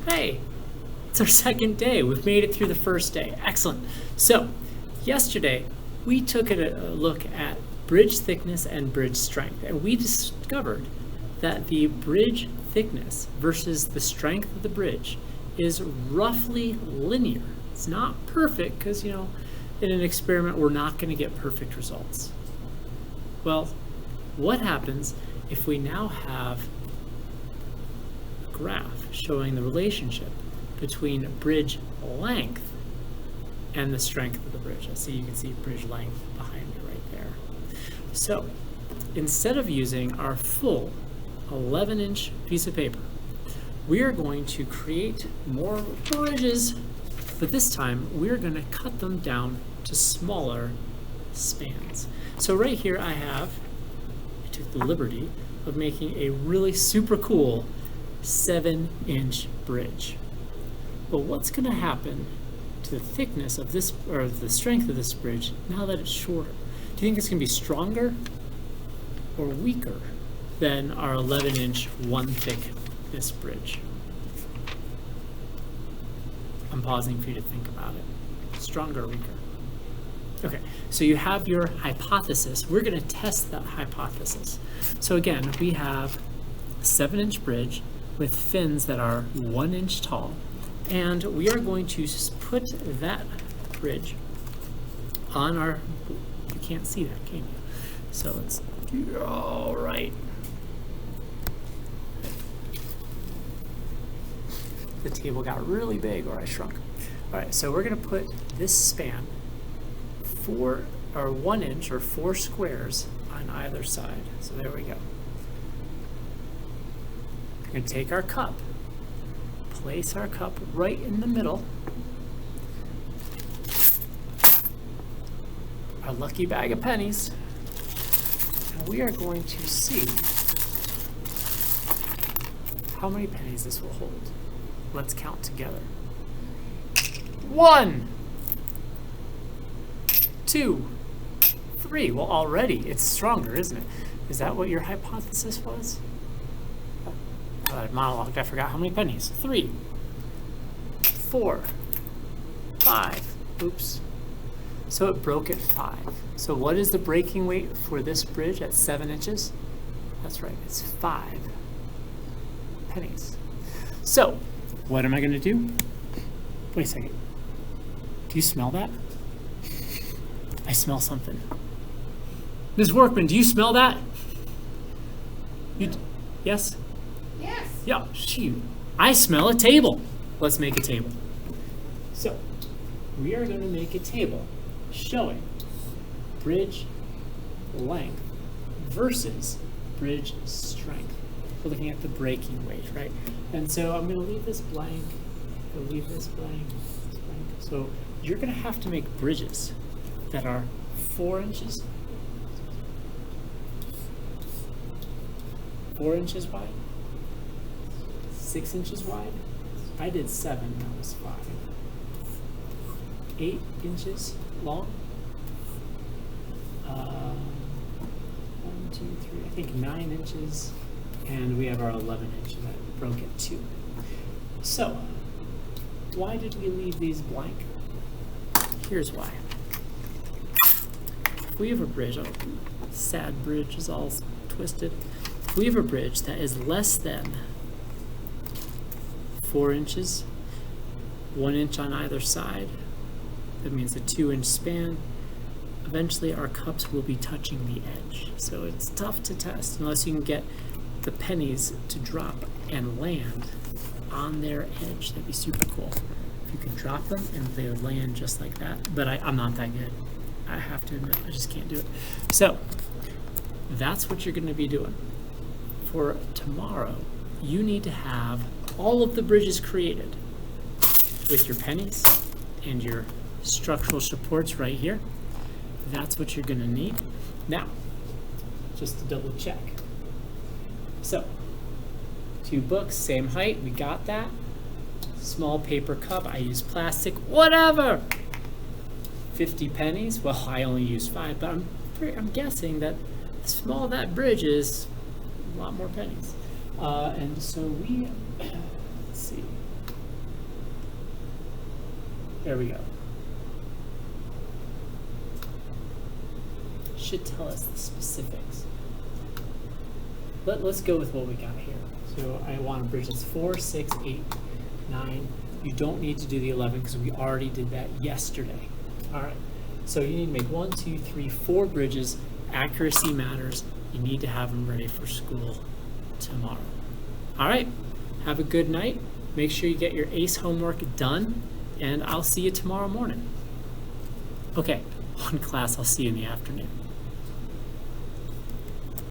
Hey, it's our second day. We've made it through the first day. Excellent. So, yesterday we took a look at bridge thickness and bridge strength, and we discovered that the bridge thickness versus the strength of the bridge is roughly linear. It's not perfect because, in an experiment we're not going to get perfect results. Well, what happens if we now have a graph showing the relationship between bridge length and the strength of the bridge? I see you can see bridge length behind me right there. So instead of using our full 11-inch piece of paper, we are going to create more bridges, but this time we're going to cut them down to smaller spans. So right here I took the liberty of making a really super cool 7-inch bridge. But what's going to happen to the thickness of this, or the strength of this bridge, now that it's shorter? Do you think it's going to be stronger or weaker than our 11-inch one-thickness bridge? I'm pausing for you to think about it. Stronger or weaker? Okay, so you have your hypothesis. We're going to test that hypothesis. So again, we have a 7-inch bridge with fins that are 1 inch tall, and we are going to put that bridge on our, you can't see that, can you? So let's, all right. The table got really big, or I shrunk. All right, so we're gonna put this span 1 inch or 4 squares on either side. So there we go. We're gonna take our cup, place our cup right in the middle. Our lucky bag of pennies. And we are going to see how many pennies this will hold. Let's count together. 1, 2, 3. Well, already it's stronger, isn't it? Is that what your hypothesis was? I monologued. I forgot how many pennies. 3, 4, 5. Oops. So it broke at 5. So what is the breaking weight for this bridge at 7 inches? That's right. It's 5 pennies. So what am I going to do? Wait a second. Do you smell that? I smell something. Ms. Workman, do you smell that? Yes? Yes. Yeah, shoot. I smell a table. Let's make a table. So we are going to make a table showing bridge length versus bridge strength. We're looking at the breaking weight, right? And so I'm going to leave this blank. I'll leave this blank. This blank. So you're going to have to make bridges that are 4 inches, 4 inches wide, 6 inches wide. I did 7. That was 5. 8 inches long. 1, 2, 3. I think 9 inches. And we have our 11 inch that broke at 2. So, why did we leave these blank? Here's why. If we have a bridge, oh, sad bridge is all twisted. If we have a bridge that is less than 4 inches, 1 inch on either side, that means a 2-inch span, eventually our cups will be touching the edge. So it's tough to test unless you can get the pennies to drop and land on their edge. That'd be super cool. If you could drop them and they would land just like that. But I'm not that good. I have to admit, I just can't do it. So that's what you're going to be doing. For tomorrow, you need to have all of the bridges created with your pennies and your structural supports right here. That's what you're going to need. Now, just to double check. So, 2 books, same height, we got that. Small paper cup, I use plastic, whatever. 50 pennies, well, I only use 5, but I'm guessing that the smaller that bridge is, a lot more pennies. And so let's see, There we go. Should tell us the specifics. Let's go with what we got here. So I want to bridge this 4, 6, 8, 9. You don't need to do the 11 because we already did that yesterday. All right. So you need to make 1, 2, 3, 4 bridges. Accuracy matters. You need to have them ready for school tomorrow. All right. Have a good night. Make sure you get your ACE homework done, and I'll see you tomorrow morning. Okay, one class, I'll see you in the afternoon.